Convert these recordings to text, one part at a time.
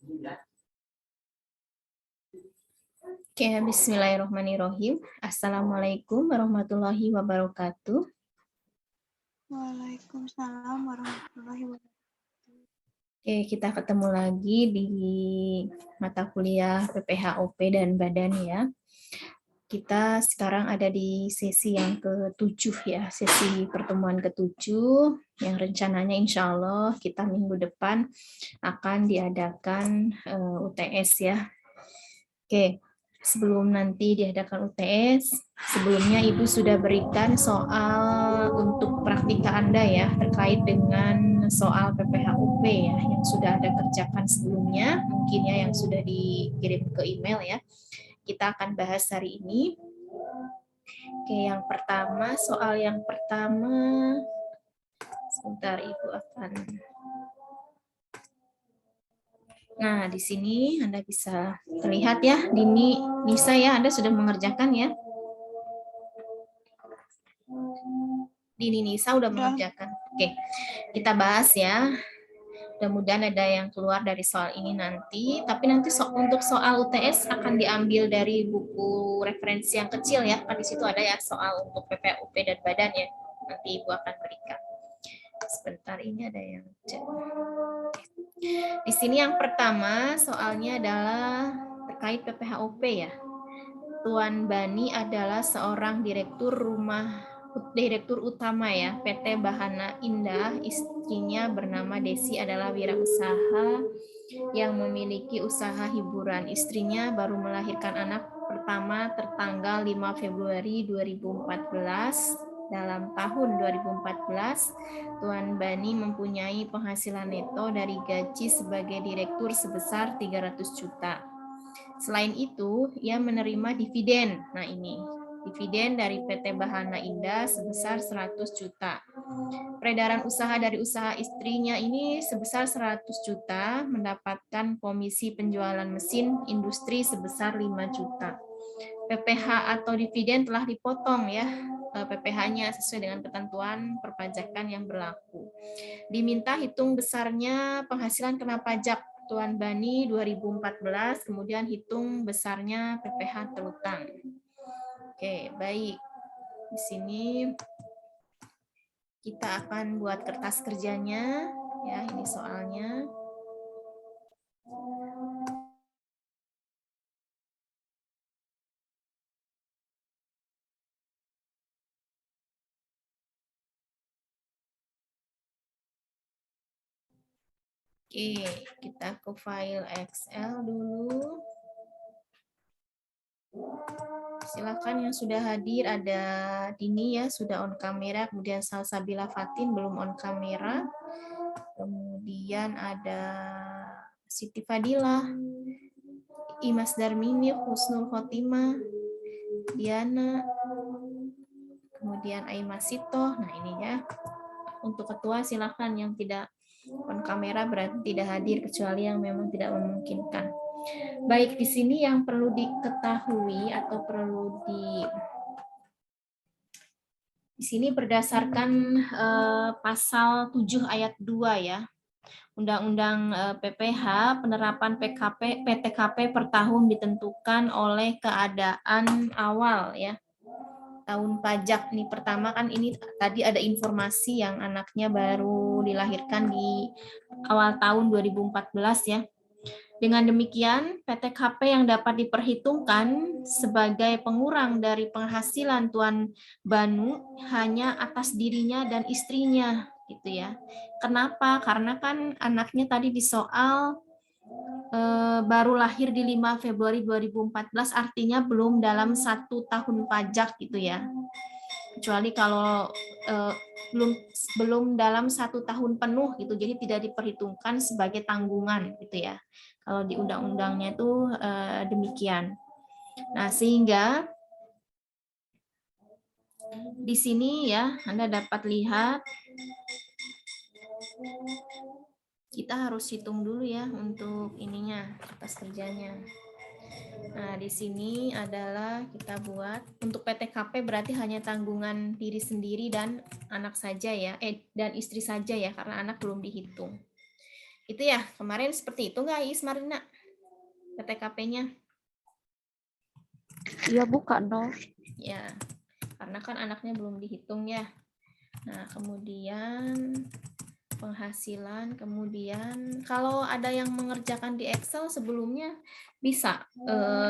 Oke, bismillahirrahmanirrahim. Assalamualaikum warahmatullahi wabarakatuh. Waalaikumsalam warahmatullahi wabarakatuh. Oke, kita ketemu lagi di mata kuliah PPHOP dan Badan ya. Kita sekarang ada di sesi yang ke-7 ya, sesi pertemuan ke-7 yang rencananya insya Allah kita minggu depan akan diadakan UTS ya. Oke, sebelum nanti diadakan UTS, sebelumnya Ibu sudah berikan soal untuk praktika Anda ya, terkait dengan soal PPHUP ya, yang sudah Anda kerjakan sebelumnya, mungkin ya yang sudah dikirim ke email ya. Kita akan bahas hari ini. Oke, yang pertama, soal yang pertama, sebentar Ibu akan... Nah, di sini Anda bisa terlihat ya, Dini, Nisa ya, Anda sudah mengerjakan ya. Dini Nisa udah mengerjakan. Oke, kita bahas ya. Mudah-mudahan ada yang keluar dari soal ini nanti. Tapi nanti untuk soal UTS akan diambil dari buku referensi yang kecil ya. Kan di situ ada ya soal untuk PPUP dan Badan ya. Nanti Ibu akan berikan. Sebentar, ini ada yang cek. Di sini yang pertama soalnya adalah terkait PPHUP ya. Tuan Bani adalah seorang direktur utama ya PT Bahana Indah. Istrinya bernama Desi adalah wirausaha yang memiliki usaha hiburan. Istrinya baru melahirkan anak pertama tertanggal 5 Februari 2014. Dalam tahun 2014, Tuan Bani mempunyai penghasilan neto dari gaji sebagai direktur sebesar 300 juta. Selain itu, ia menerima dividen. Nah ini, dividen dari PT Bahana Indah sebesar 100 juta. Peredaran usaha dari usaha istrinya ini sebesar 100 juta, mendapatkan komisi penjualan mesin industri sebesar 5 juta. PPh atau dividen telah dipotong ya, PPh-nya sesuai dengan ketentuan perpajakan yang berlaku. Diminta hitung besarnya penghasilan kena pajak Tuan Bani 2014, kemudian hitung besarnya PPh terutang. Oke, baik. Di sini kita akan buat kertas kerjanya, ya ini soalnya. Oke, kita ke file Excel dulu. Silakan yang sudah hadir, ada Dini ya, sudah on kamera, kemudian Salsabila Fatin belum on kamera. Kemudian ada Siti Fadila, Imas Darmini, Husnul Khotimah, Diana, kemudian Aimas Sito. Nah ini ya, untuk ketua silakan, yang tidak on kamera berarti tidak hadir kecuali yang memang tidak memungkinkan. Baik, di sini yang perlu diketahui atau perlu di sini berdasarkan pasal 7 ayat 2 ya. Undang-Undang PPh, penerapan PTKP per tahun ditentukan oleh keadaan awal ya. Tahun pajak nih, pertama kan ini tadi ada informasi yang anaknya baru dilahirkan di awal tahun 2014 ya. Dengan demikian, PTKP yang dapat diperhitungkan sebagai pengurang dari penghasilan Tuan Banu hanya atas dirinya dan istrinya gitu ya. Kenapa? Karena kan anaknya tadi di soal baru lahir di 5 Februari 2014, artinya belum dalam 1 tahun pajak gitu ya. Kecuali kalau belum dalam 1 tahun penuh gitu, jadi tidak diperhitungkan sebagai tanggungan gitu ya. Kalau di undang-undangnya itu demikian. Nah, sehingga di sini ya Anda dapat lihat kita harus hitung dulu ya untuk ininya, kertas kerjanya. Nah, di sini adalah kita buat untuk PTKP berarti hanya tanggungan diri sendiri dan anak saja ya, dan istri saja ya, karena anak belum dihitung. Gitu ya, kemarin seperti itu nggak Is Marina? PTKP-nya? Iya bukan dong. Ya, karena kan anaknya belum dihitung ya. Nah, kemudian penghasilan, kemudian kalau ada yang mengerjakan di Excel sebelumnya bisa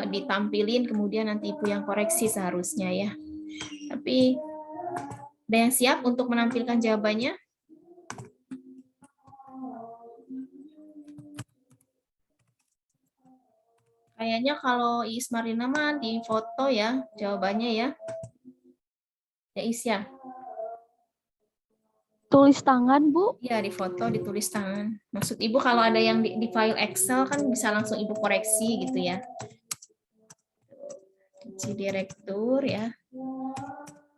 ditampilin, kemudian nanti Ibu yang koreksi seharusnya ya. Tapi ada yang siap untuk menampilkan jawabannya? Kayaknya kalau Is Marina mah di foto ya jawabannya ya. Ya Is ya. Tulis tangan, Bu. Ya di foto ditulis tangan. Maksud Ibu kalau ada yang di file Excel kan bisa langsung Ibu koreksi gitu ya. Gaji direktur ya.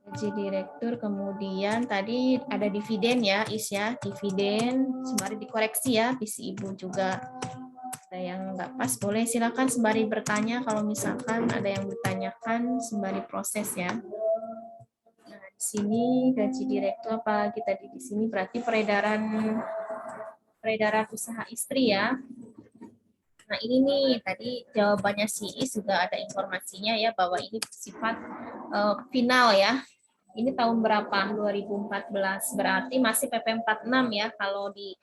Gaji direktur, kemudian tadi ada dividen ya, Is ya, dividen, sembari dikoreksi ya, visi Ibu juga. Ada yang nggak pas, boleh silakan sembari bertanya kalau misalkan ada yang ditanyakan sembari proses ya. Nah, di sini gaji direktur apa kita di sini berarti peredaran usaha istri ya. Nah, ini nih tadi jawabannya si Is juga ada informasinya ya bahwa ini bersifat final ya. Ini tahun berapa? 2014. Berarti masih PP 46 ya. Kalau di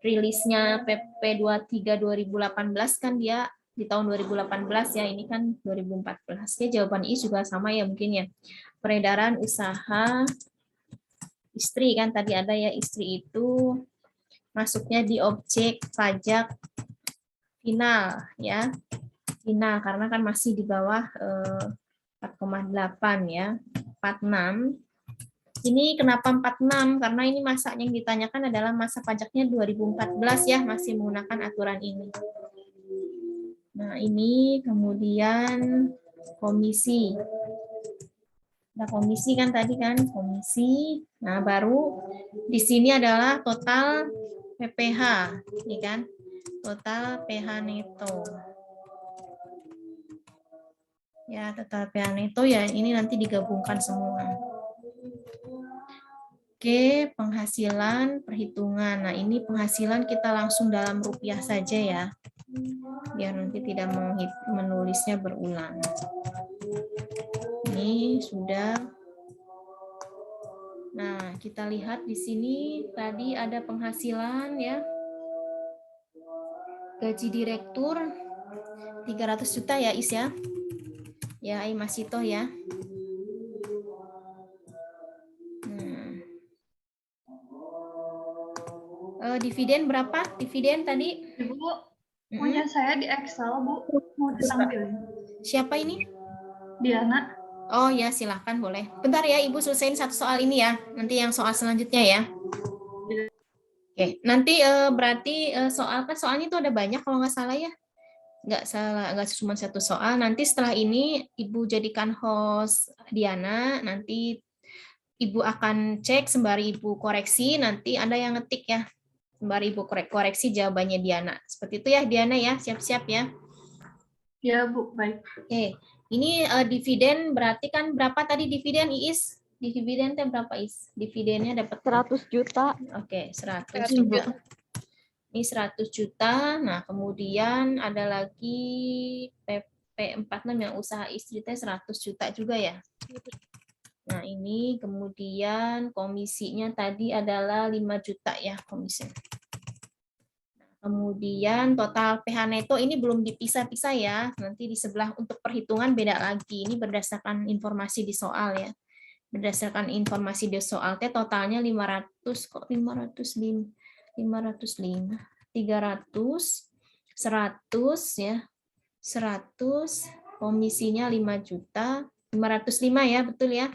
rilisnya PP 23 2018 kan dia di tahun 2018 ya. Ini kan 2014. Ya jawaban Is juga sama ya mungkin ya. Peredaran usaha istri kan tadi ada ya, istri itu masuknya di objek pajak final ya. Final karena kan masih di bawah 4,8 ya. 46. Ini kenapa 46? Karena ini masa yang ditanyakan adalah masa pajaknya 2014 ya, masih menggunakan aturan ini. Nah, ini kemudian komisi. Nah, komisi kan tadi kan, komisi. Nah, baru di sini adalah total PPH, ini kan? Total PH neto. Ya, total PH neto ya, ini nanti digabungkan semua. Oke, penghasilan, perhitungan. Nah, ini penghasilan kita langsung dalam rupiah saja ya. Biar nanti tidak menulisnya berulang. Ini sudah. Nah, kita lihat di sini tadi ada penghasilan ya. Gaji direktur 300 juta ya, Is ya. Ya, Mas Ito ya. Dividen berapa? Dividen tadi? Ibu, punya saya di Excel, Bu. Mau ditampilin. Siapa ini? Diana. Oh ya, silahkan boleh. Bentar ya, Ibu selesaiin satu soal ini ya. Nanti yang soal selanjutnya ya. Oke, nanti berarti soalnya itu ada banyak kalau nggak salah ya. Nggak salah, nggak cuma satu soal. Nanti setelah ini Ibu jadikan host Diana. Nanti Ibu akan cek sembari Ibu koreksi. Nanti ada yang ngetik ya. Sembari Ibu koreksi jawabannya Diana. Seperti itu ya Diana ya, siap-siap ya. Ya Bu, baik. Oke, ini dividen berarti kan berapa tadi dividen Iis? Dividennya berapa Is? Dividennya dapat 100 juta. Oke, 100 juta. Ini 100 juta. Nah, kemudian ada lagi PP 46 yang usaha istri teh 100 juta juga ya. Nah, ini kemudian komisinya tadi adalah 5 juta ya komisi. Kemudian total PH neto ini belum dipisah-pisah ya. Nanti di sebelah untuk perhitungan beda lagi. Ini berdasarkan informasi di soal ya. Berdasarkan informasi di soal teh totalnya 500 kok 505. 505. 300 100 ya. 100 komisinya 5 juta. 505 ya, betul ya.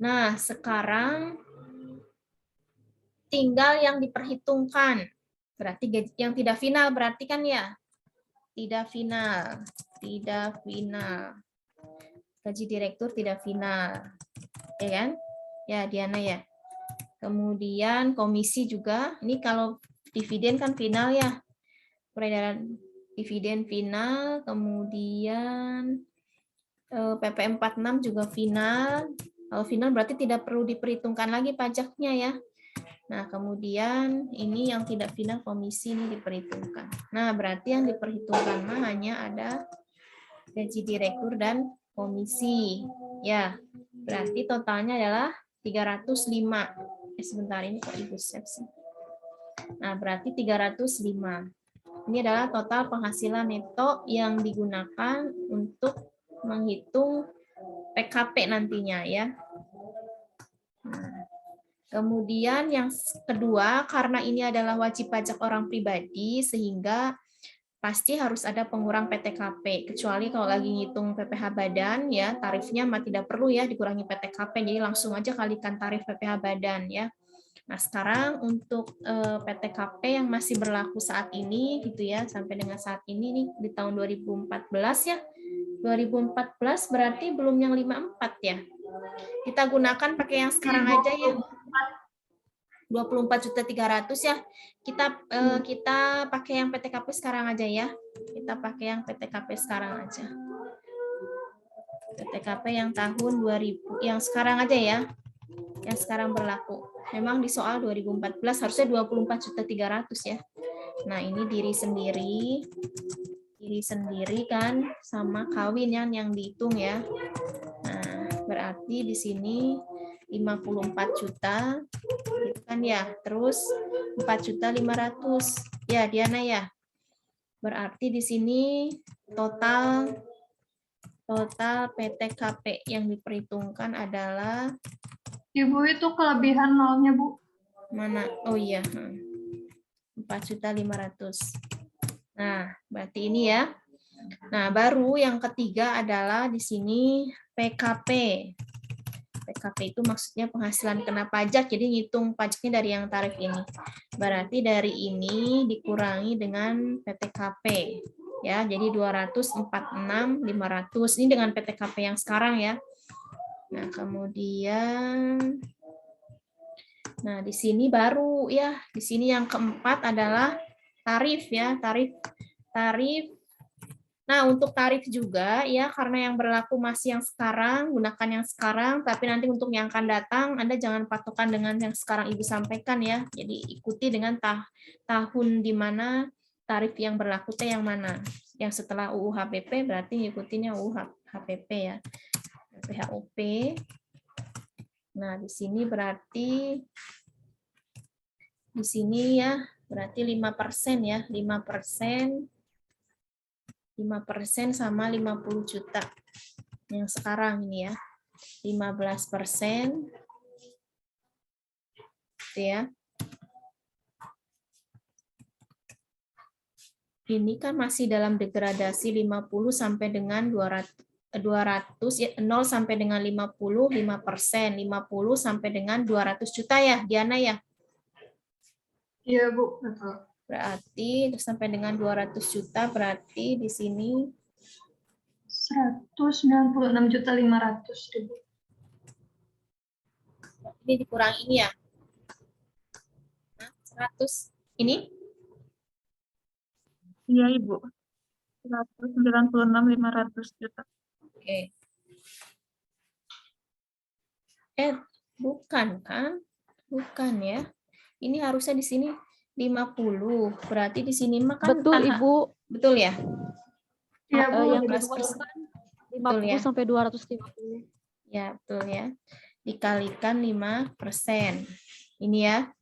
Nah, sekarang tinggal yang diperhitungkan. Berarti yang tidak final berarti kan ya? Tidak final. Tidak final. Gaji direktur tidak final. Ya kan? Ya, Diana ya. Kemudian komisi juga. Ini kalau dividen kan final ya. Peredaran dividen final. Kemudian PP 46 juga final. Kalau final berarti tidak perlu diperhitungkan lagi pajaknya ya. Nah, kemudian ini yang tidak pindah komisi ini diperhitungkan. Nah, berarti yang diperhitungkan mah hanya ada gaji direktur dan komisi. Ya, berarti totalnya adalah 305. Sebentar ini kok Ibu save sih. Nah, berarti 305. Ini adalah total penghasilan neto yang digunakan untuk menghitung PKP nantinya ya. Nah, kemudian yang kedua, karena ini adalah wajib pajak orang pribadi, sehingga pasti harus ada pengurang PTKP. Kecuali kalau lagi ngitung PPh badan, ya tarifnya mah tidak perlu ya dikurangi PTKP, jadi langsung aja kalikan tarif PPh badan ya. Nah sekarang untuk PTKP yang masih berlaku saat ini, gitu ya, sampai dengan saat ini nih di tahun 2014 ya. 2014 berarti belum yang 54 ya. Kita gunakan pakai yang sekarang aja ya. 24.300 ya. Kita pakai yang PTKP sekarang aja ya. Kita pakai yang PTKP sekarang aja. PTKP yang tahun 2000 yang sekarang aja ya. Yang sekarang berlaku. Memang di soal 2014 harusnya 24.300 ya. Nah, ini diri sendiri kan sama kawin yang dihitung ya. Nah, berarti di sini 54 juta gitu kan ya. Terus 4.500.000 ya Diana ya. Berarti di sini total PTKP yang diperhitungkan adalah Ibu itu kelebihan nolnya, Bu. mana? Oh iya. 4.500.000. Nah, berarti ini ya. Nah, baru yang ketiga adalah di sini PKP. PKP itu maksudnya penghasilan kena pajak, jadi ngitung pajaknya dari yang tarif ini. Berarti dari ini dikurangi dengan PTKP. Ya, jadi 246.500. Ini dengan PTKP yang sekarang ya. Nah, kemudian di sini baru ya, di sini yang keempat adalah tarif ya, tarif. Nah, untuk tarif juga ya, karena yang berlaku masih yang sekarang, gunakan yang sekarang, tapi nanti untuk yang akan datang, Anda jangan patokan dengan yang sekarang Ibu sampaikan ya. Jadi ikuti dengan tahun di mana tarif yang berlaku yang mana. Yang setelah UU HPP berarti ngikutinnya UU HPP ya. PHOP. Nah, di sini berarti ya, berarti 5% ya, 5%. 5% sama 50 juta. Yang sekarang ini ya. 15%. Gitu ya. Ini kan masih dalam degradasi 50 sampai dengan 200 ya, 0 sampai dengan 50, 5%, 50 sampai dengan 200 juta ya, Diana ya? Iya, Bu, betul. Berarti sampai dengan 200 juta berarti di sini 196.500.000. Ini dikurang ini ya. 100 ini? Iya, Ibu. 196.500 juta. Oke. Bukan kan? Bukan ya. Ini harusnya di sini 50. Berarti di sini mah kan Betul, Ibu. Betul ya? Iya, Bu. Yang 15%. kan 50 ya? sampai 250. Ya, betul ya. Dikalikan 5%. Ini ya.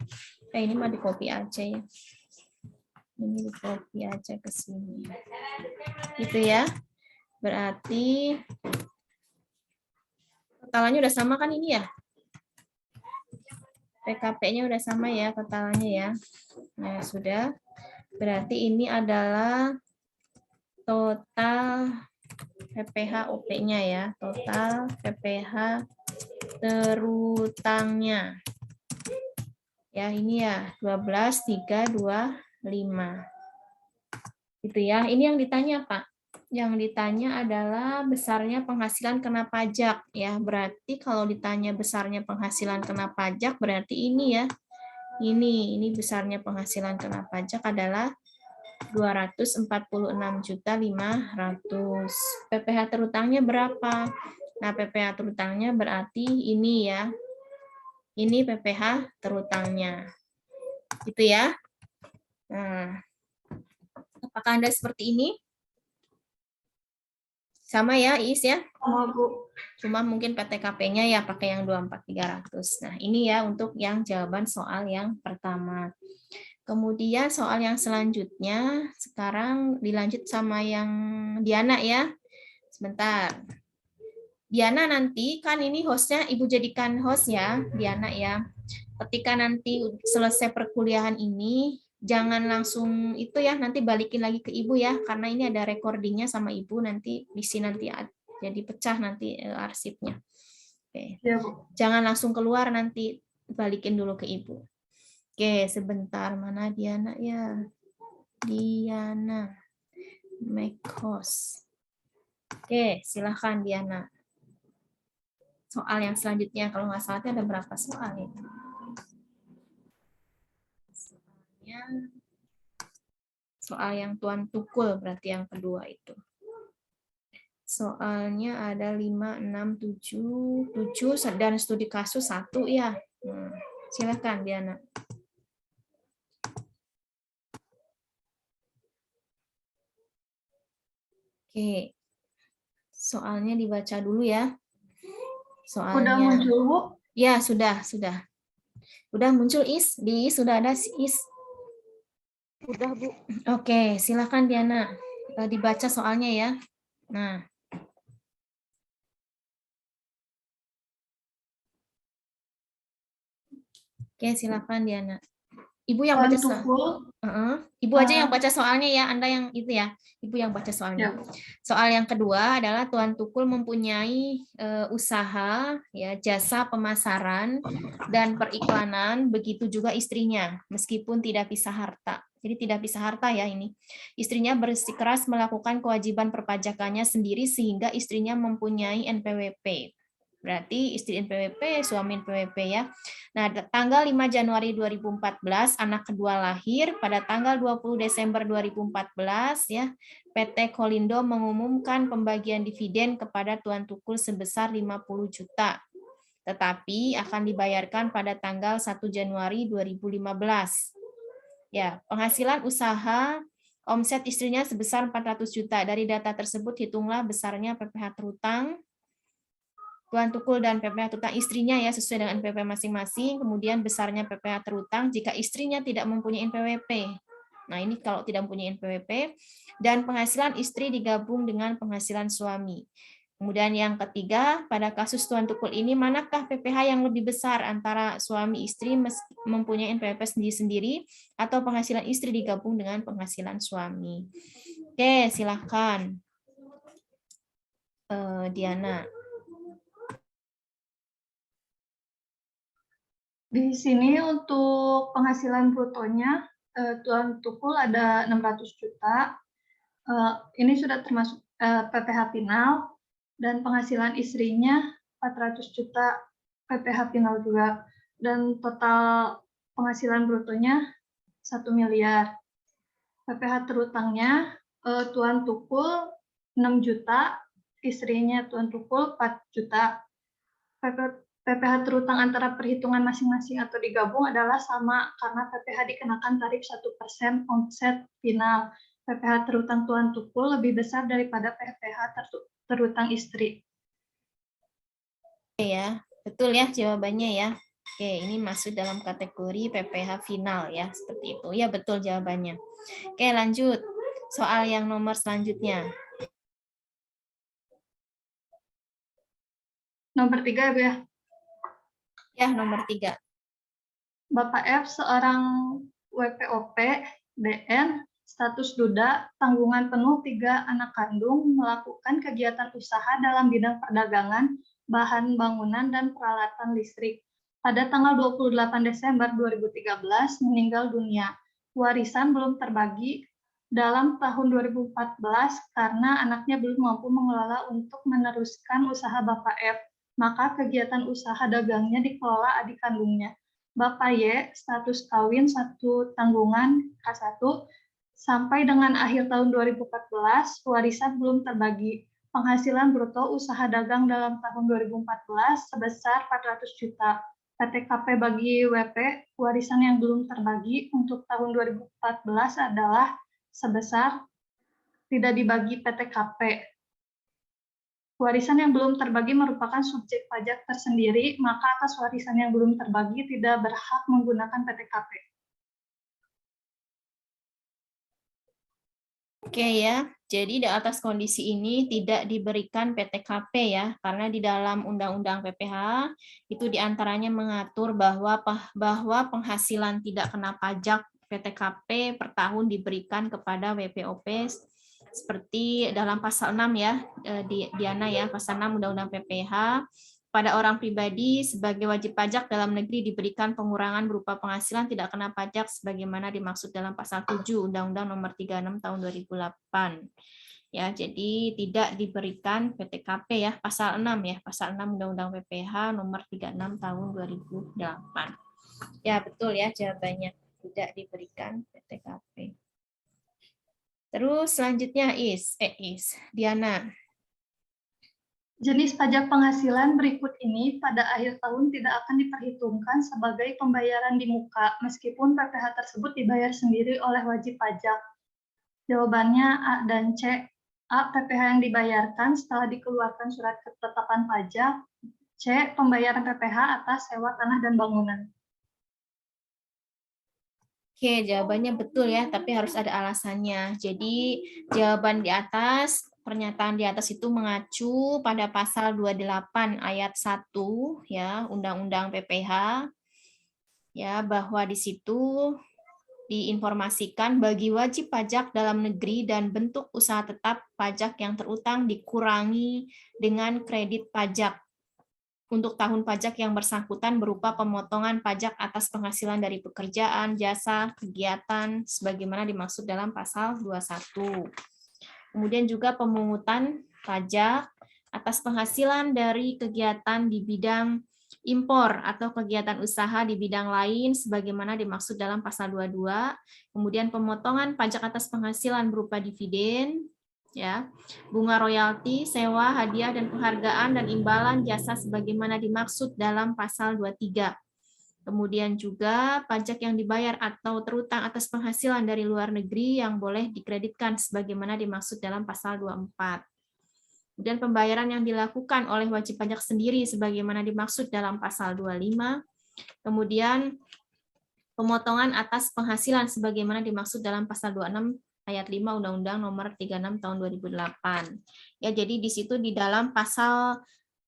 Ini mah di copy aja ya. Ini di copy aja ke sini. Gitu ya. Berarti totalnya udah sama kan ini ya? PKP-nya udah sama ya totalnya ya. Nah, sudah. Berarti ini adalah total PPh OP-nya ya. Total PPh terutangnya. Ya, ini ya 12.325. Gitu ya. Ini yang ditanya, Pak. Yang ditanya adalah besarnya penghasilan kena pajak ya. Berarti kalau ditanya besarnya penghasilan kena pajak berarti ini ya. Ini besarnya penghasilan kena pajak adalah 246.500.000. PPh terutangnya berapa? Nah, PPh terutangnya berarti ini ya. Ini PPh terutangnya. Gitu ya. Nah, apakah Anda seperti ini? Sama ya, Is ya? Sama Bu. Cuma mungkin PTKP-nya ya pakai yang 24300. Nah, ini ya untuk yang jawaban soal yang pertama. Kemudian soal yang selanjutnya, sekarang dilanjut sama yang Diana ya. Sebentar. Diana nanti, kan ini hostnya Ibu jadikan host ya, Diana ya. Ketika nanti selesai perkuliahan ini, jangan langsung itu ya, nanti balikin lagi ke Ibu ya, karena ini ada recordingnya sama Ibu, nanti isi nanti jadi pecah nanti arsipnya. Oke. Ya, Bu. Jangan langsung keluar, nanti balikin dulu ke Ibu. Oke, sebentar, mana Diana ya? Diana, make host. Oke, silahkan Diana. Soal yang selanjutnya, kalau nggak salah ada berapa soal ya? Soal yang Tuan Tukul berarti yang kedua itu. Soalnya ada 5, 6, 7, 7 dan studi kasus 1 ya. Silakan Diana. Oke. Soalnya dibaca dulu ya. Soalnya. Udah muncul, Bu? Ya, sudah. Udah muncul Is? Di Is sudah ada Is? Udah, Bu. Oke, silakan Diana. Dibaca soalnya ya. Nah. Oke, silakan Diana. Ibu yang baca soal. Ibu aja yang baca soalnya ya, Anda yang itu ya. Ibu yang baca soalnya. Ya. Soal yang kedua adalah Tuan Tukul mempunyai usaha ya, jasa pemasaran dan periklanan, begitu juga istrinya, meskipun tidak pisah harta. Jadi tidak pisah harta ya ini. Istrinya bersikeras melakukan kewajiban perpajakannya sendiri sehingga istrinya mempunyai NPWP. Berarti istri NPWP, suami NPWP ya. Nah, tanggal 5 Januari 2014 anak kedua lahir, pada tanggal 20 Desember 2014 ya, PT Kolindo mengumumkan pembagian dividen kepada Tuan Tukul sebesar 50 juta. Tetapi akan dibayarkan pada tanggal 1 Januari 2015. Ya, penghasilan usaha omset istrinya sebesar 400 juta. Dari data tersebut hitunglah besarnya PPh terhutang Tuan Tukul dan PPh terhutang istrinya ya sesuai dengan NPWP masing-masing, kemudian besarnya PPh terhutang jika istrinya tidak mempunyai NPWP. Nah, ini kalau tidak mempunyai NPWP, dan penghasilan istri digabung dengan penghasilan suami. Kemudian yang ketiga, pada kasus Tuan Tukul ini, manakah PPh yang lebih besar antara suami istri mempunyai NPWP sendiri-sendiri atau penghasilan istri digabung dengan penghasilan suami? Oke, silakan. Diana. Di sini untuk penghasilan brutonya, Tuan Tukul ada 600 juta. Ini sudah termasuk PPh final, dan penghasilan istrinya 400 juta PPh final juga. Dan total penghasilan brutonya 1 miliar. PPh terhutangnya Tuan Tukul 6 juta, istrinya Tuan Tukul 4 juta. PPh terhutang antara perhitungan masing-masing atau digabung adalah sama karena PPh dikenakan tarif 1% omset final. PPh terhutang Tuan Tukul lebih besar daripada PPh terhutang istri. Oke ya, betul ya jawabannya ya. Oke, ini masuk dalam kategori PPh final ya, seperti itu. Ya, betul jawabannya. Oke, lanjut. Soal yang nomor selanjutnya. Nomor 3 ya. Ya, nomor 3. Bapak F seorang WPOP, DN, status duda, tanggungan penuh 3 anak kandung, melakukan kegiatan usaha dalam bidang perdagangan, bahan bangunan, dan peralatan listrik. Pada tanggal 28 Desember 2013 meninggal dunia. Warisan belum terbagi dalam tahun 2014 karena anaknya belum mampu mengelola untuk meneruskan usaha Bapak F. Maka kegiatan usaha dagangnya dikelola adik kandungnya. Bapak Y, status kawin 1 tanggungan K1, sampai dengan akhir tahun 2014, warisan belum terbagi. Penghasilan bruto usaha dagang dalam tahun 2014 sebesar 400 juta. PTKP bagi WP, warisan yang belum terbagi untuk tahun 2014 adalah sebesar tidak dibagi PTKP. Warisan yang belum terbagi merupakan subjek pajak tersendiri, maka atas warisan yang belum terbagi tidak berhak menggunakan PTKP. Oke ya, jadi di atas kondisi ini tidak diberikan PTKP ya, karena di dalam Undang-Undang PPH itu diantaranya mengatur bahwa penghasilan tidak kena pajak PTKP per tahun diberikan kepada WPOP seperti dalam pasal 6 ya, Diana ya, pasal 6 Undang-Undang PPH. Pada orang pribadi sebagai wajib pajak dalam negeri diberikan pengurangan berupa penghasilan tidak kena pajak sebagaimana dimaksud dalam pasal 7 Undang-Undang Nomor 36 Tahun 2008. Ya, jadi tidak diberikan PTKP ya, pasal 6 ya, pasal 6 Undang-Undang PPH Nomor 36 Tahun 2008. Ya, betul ya jawabannya, tidak diberikan PTKP. Terus selanjutnya Diana. Jenis pajak penghasilan berikut ini pada akhir tahun tidak akan diperhitungkan sebagai pembayaran di muka, meskipun PPh tersebut dibayar sendiri oleh wajib pajak. Jawabannya A dan C. A. PPh yang dibayarkan setelah dikeluarkan surat ketetapan pajak. C. Pembayaran PPh atas sewa tanah dan bangunan. Oke, jawabannya betul ya, tapi harus ada alasannya. Jadi, jawaban di atas, pernyataan di atas itu mengacu pada pasal 28 ayat 1 ya, Undang-Undang PPH ya, bahwa di situ diinformasikan bagi wajib pajak dalam negeri dan bentuk usaha tetap pajak yang terutang dikurangi dengan kredit pajak untuk tahun pajak yang bersangkutan berupa pemotongan pajak atas penghasilan dari pekerjaan, jasa, kegiatan, sebagaimana dimaksud dalam pasal 21. Kemudian juga pemungutan pajak atas penghasilan dari kegiatan di bidang impor atau kegiatan usaha di bidang lain, sebagaimana dimaksud dalam pasal 22. Kemudian pemotongan pajak atas penghasilan berupa dividen, ya, bunga royalti, sewa, hadiah dan penghargaan dan imbalan jasa sebagaimana dimaksud dalam pasal 23. Kemudian juga pajak yang dibayar atau terutang atas penghasilan dari luar negeri yang boleh dikreditkan sebagaimana dimaksud dalam pasal 24. Kemudian pembayaran yang dilakukan oleh wajib pajak sendiri sebagaimana dimaksud dalam pasal 25. Kemudian pemotongan atas penghasilan sebagaimana dimaksud dalam pasal 26 ayat 5 Undang-Undang Nomor 36 Tahun 2008. Ya, jadi di situ di dalam pasal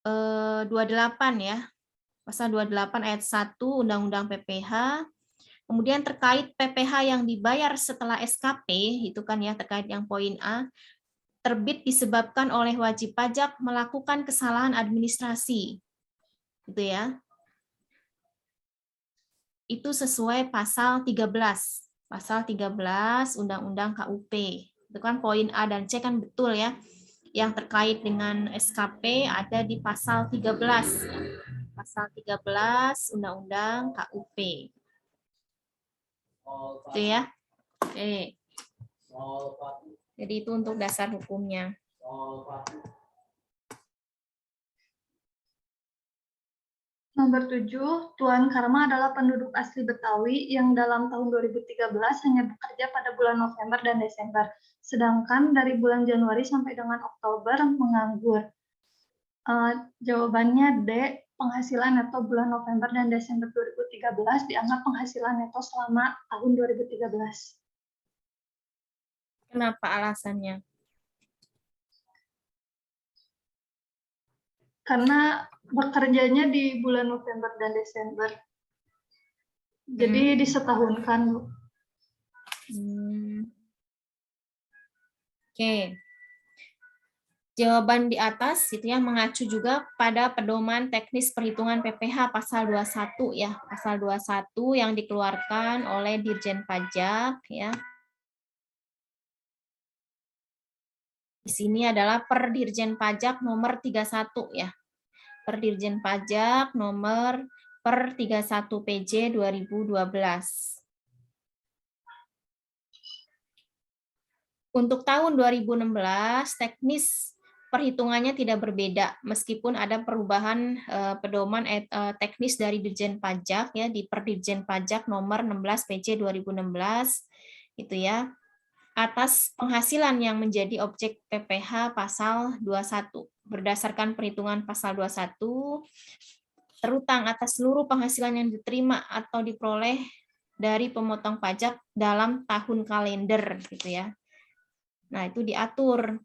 28 ya. Pasal 28 ayat 1 Undang-Undang PPH. Kemudian terkait PPH yang dibayar setelah SKP, itu kan ya terkait yang poin A, terbit disebabkan oleh wajib pajak melakukan kesalahan administrasi. Gitu ya. Itu sesuai pasal 13. Pasal 13 Undang-Undang KUP. Itu kan poin A dan C kan betul ya. Yang terkait dengan SKP ada di pasal 13. Pasal 13 Undang-Undang KUP. Itu ya. Oke. Jadi itu untuk dasar hukumnya. Nomor 7, Tuan Karma adalah penduduk asli Betawi yang dalam tahun 2013 hanya bekerja pada bulan November dan Desember, sedangkan dari bulan Januari sampai dengan Oktober menganggur. Jawabannya D, penghasilan neto bulan November dan Desember 2013 dianggap penghasilan neto selama tahun 2013. Kenapa alasannya? Karena bekerjanya di bulan November dan Desember. Jadi disetahunkan, Bu. Oke. Jawaban di atas itu ya mengacu juga pada pedoman teknis perhitungan PPH pasal 21 ya, pasal 21 yang dikeluarkan oleh Dirjen Pajak ya. Di sini adalah per Dirjen Pajak nomor 31 ya. Per Dirjen Pajak nomor per 31 PJ 2012. Untuk tahun 2016 teknis perhitungannya tidak berbeda meskipun ada perubahan pedoman teknis dari Dirjen Pajak ya di Perdirjen Pajak nomor 16 PJ 2016 itu ya, atas penghasilan yang menjadi objek PPh pasal 21. Berdasarkan perhitungan pasal 21, terutang atas seluruh penghasilan yang diterima atau diperoleh dari pemotong pajak dalam tahun kalender gitu ya. Nah, itu diatur.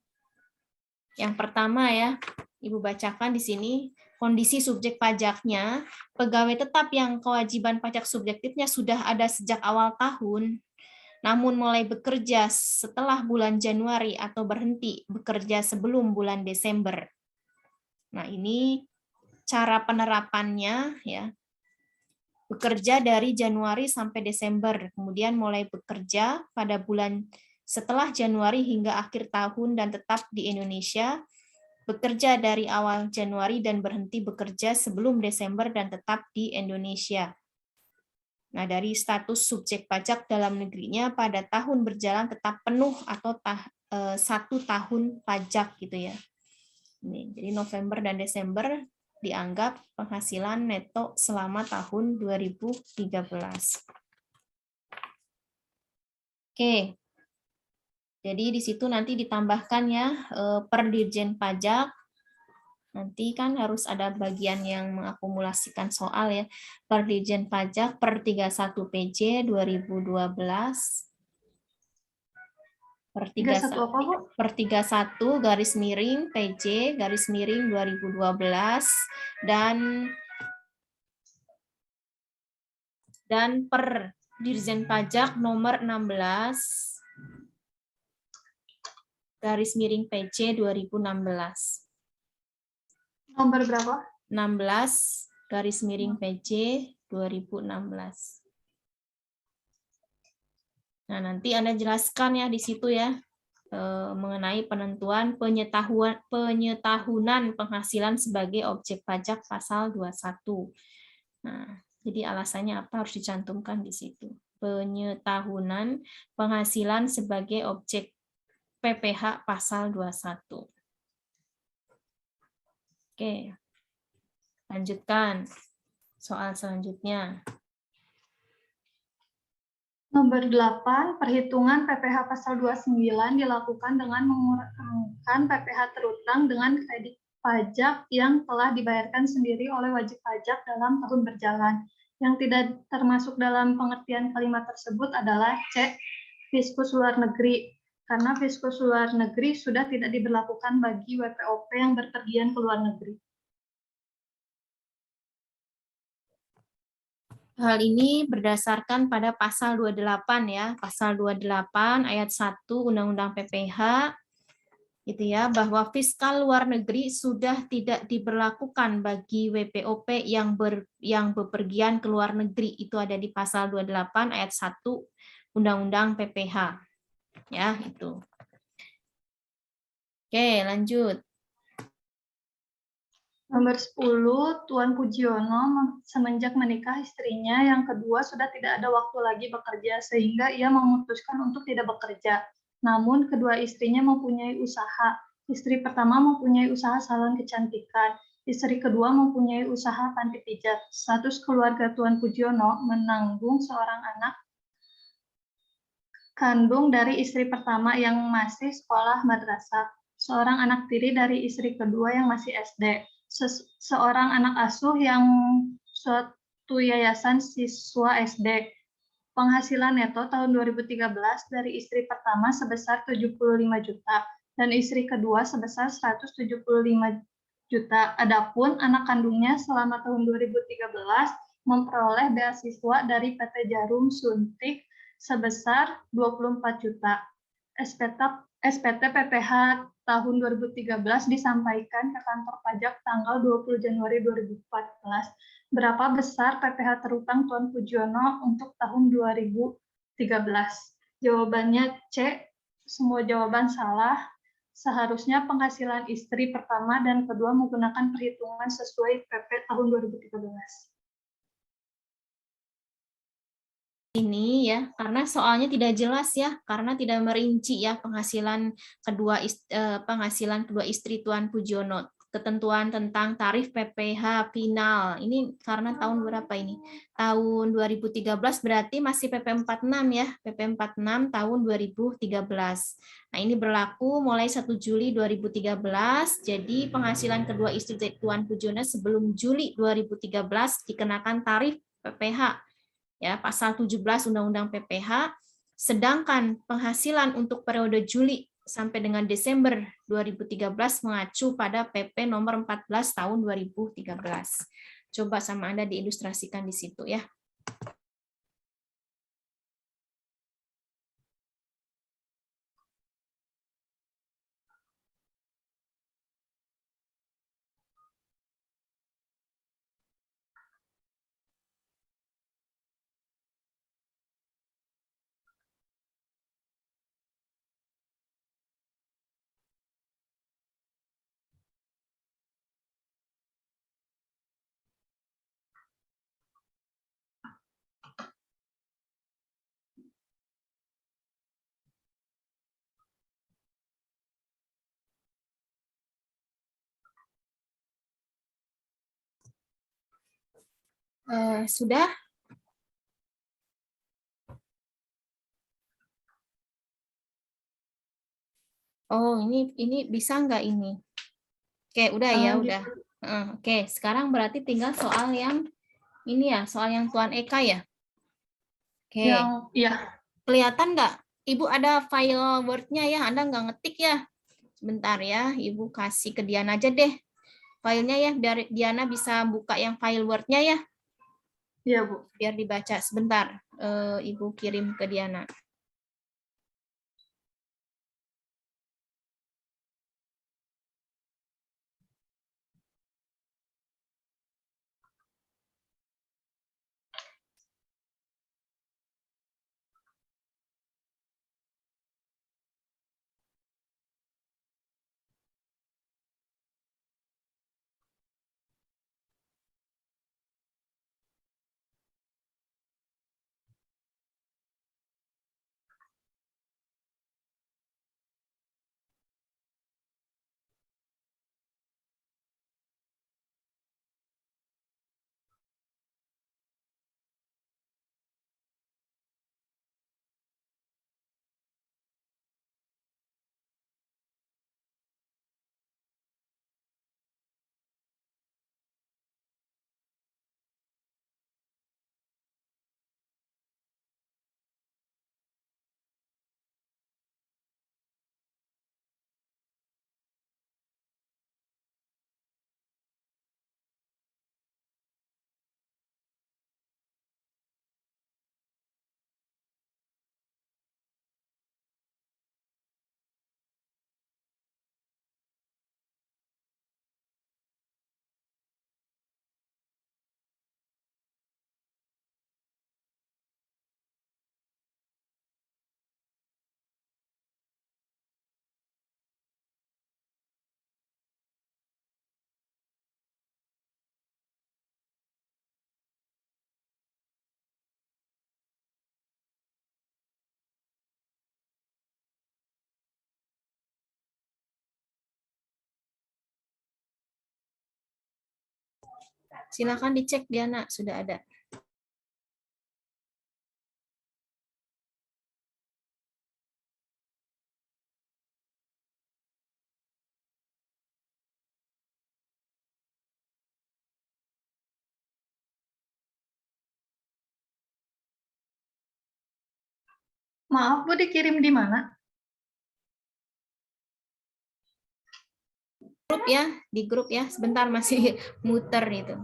Yang pertama ya, Ibu bacakan di sini kondisi subjek pajaknya, pegawai tetap yang kewajiban pajak subjektifnya sudah ada sejak awal tahun, namun mulai bekerja setelah bulan Januari atau berhenti bekerja sebelum bulan Desember. Nah, ini cara penerapannya ya. Bekerja dari Januari sampai Desember, kemudian mulai bekerja pada bulan setelah Januari hingga akhir tahun dan tetap di Indonesia, bekerja dari awal Januari dan berhenti bekerja sebelum Desember dan tetap di Indonesia. Nah, dari status subjek pajak dalam negerinya pada tahun berjalan tetap penuh atau 1 tahun pajak gitu ya. Ini, jadi November dan Desember dianggap penghasilan neto selama tahun 2013. Oke. Jadi di situ nanti ditambahkan ya per Dirjen Pajak. Nanti kan harus ada bagian yang mengakumulasikan soal ya. Per Dirjen Pajak per 31 PJ 2012. Per 31 apa, Bu? 31 garis miring PJ garis miring 2012 dan per Dirjen Pajak nomor 16 garis miring PJ 2016. Nomor berapa? 16 garis miring PJ 2016. Nah, nanti Anda jelaskan ya di situ ya mengenai penentuan penyetahunan penghasilan sebagai objek pajak pasal 21. Nah, jadi alasannya apa harus dicantumkan di situ. Penyetahunan penghasilan sebagai objek PPh pasal 21. Oke. Lanjutkan. Soal selanjutnya. Nomor 8, perhitungan PPh pasal 29 dilakukan dengan mengurangkan PPh terutang dengan kredit pajak yang telah dibayarkan sendiri oleh wajib pajak dalam tahun berjalan. Yang tidak termasuk dalam pengertian kalimat tersebut adalah C. Fiskus luar negeri, karena fiskus luar negeri sudah tidak diberlakukan bagi WPOP yang berpergian ke luar negeri. Hal ini berdasarkan pada pasal 28 ya, pasal 28 ayat 1 Undang-Undang PPh gitu ya, bahwa fiskal luar negeri sudah tidak diberlakukan bagi WPOP yang bepergian ke luar negeri. Itu ada di pasal 28 ayat 1 Undang-Undang PPh. Ya, itu. Oke, lanjut. Nomor 10, Tuan Pujiono semenjak menikah istrinya yang kedua sudah tidak ada waktu lagi bekerja sehingga ia memutuskan untuk tidak bekerja. Namun kedua istrinya mempunyai usaha. Istri pertama mempunyai usaha salon kecantikan. Istri kedua mempunyai usaha panti pijat. Status keluarga Tuan Pujiono menanggung seorang anak kandung dari istri pertama yang masih sekolah madrasah, seorang anak tiri dari istri kedua yang masih SD, seorang anak asuh yang suatu yayasan siswa SD. Penghasilan neto tahun 2013 dari istri pertama sebesar 75 juta dan istri kedua sebesar 175 juta. Adapun anak kandungnya selama tahun 2013 memperoleh beasiswa dari PT Jarum Suntik sebesar 24 juta. SPT PPh tahun 2013 disampaikan ke kantor pajak tanggal 20 Januari 2014. Berapa besar PPh terutang Tuan Pujiono untuk tahun 2013? Jawabannya C, semua jawaban salah. Seharusnya penghasilan istri pertama dan kedua menggunakan perhitungan sesuai PP tahun 2013. ini ya, karena soalnya tidak jelas ya, karena tidak merinci ya penghasilan kedua istri Tuan Pujono. Ketentuan tentang tarif PPh final. Ini karena tahun berapa ini? Tahun 2013 berarti masih PP 46 ya, PP 46 tahun 2013. Nah, ini berlaku mulai 1 Juli 2013. Jadi penghasilan kedua istri Tuan Pujono sebelum Juli 2013 dikenakan tarif PPh ya, pasal 17 Undang-Undang PPh, sedangkan penghasilan untuk periode Juli sampai dengan Desember 2013 mengacu pada PP nomor 14 tahun 2013. Coba sama Anda diilustrasikan di situ ya. Sudah? Oh, ini bisa nggak ini? Oke, udah ya, udah. Gitu. Oke, sekarang berarti tinggal soal yang ini ya, soal yang Tuan Eka ya. Oke, Yang ya. kelihatan nggak? Ibu ada file Word-nya ya, Anda nggak ngetik ya? Sebentar ya, Ibu kasih ke Diana aja deh filenya ya, biar Diana bisa buka yang file Word-nya ya. Iya, Bu. Biar dibaca sebentar. Ibu kirim ke Diana. Silakan dicek Diana, sudah ada. Maaf, Bu, dikirim di mana? Grup ya, di grup ya. Sebentar masih muter itu.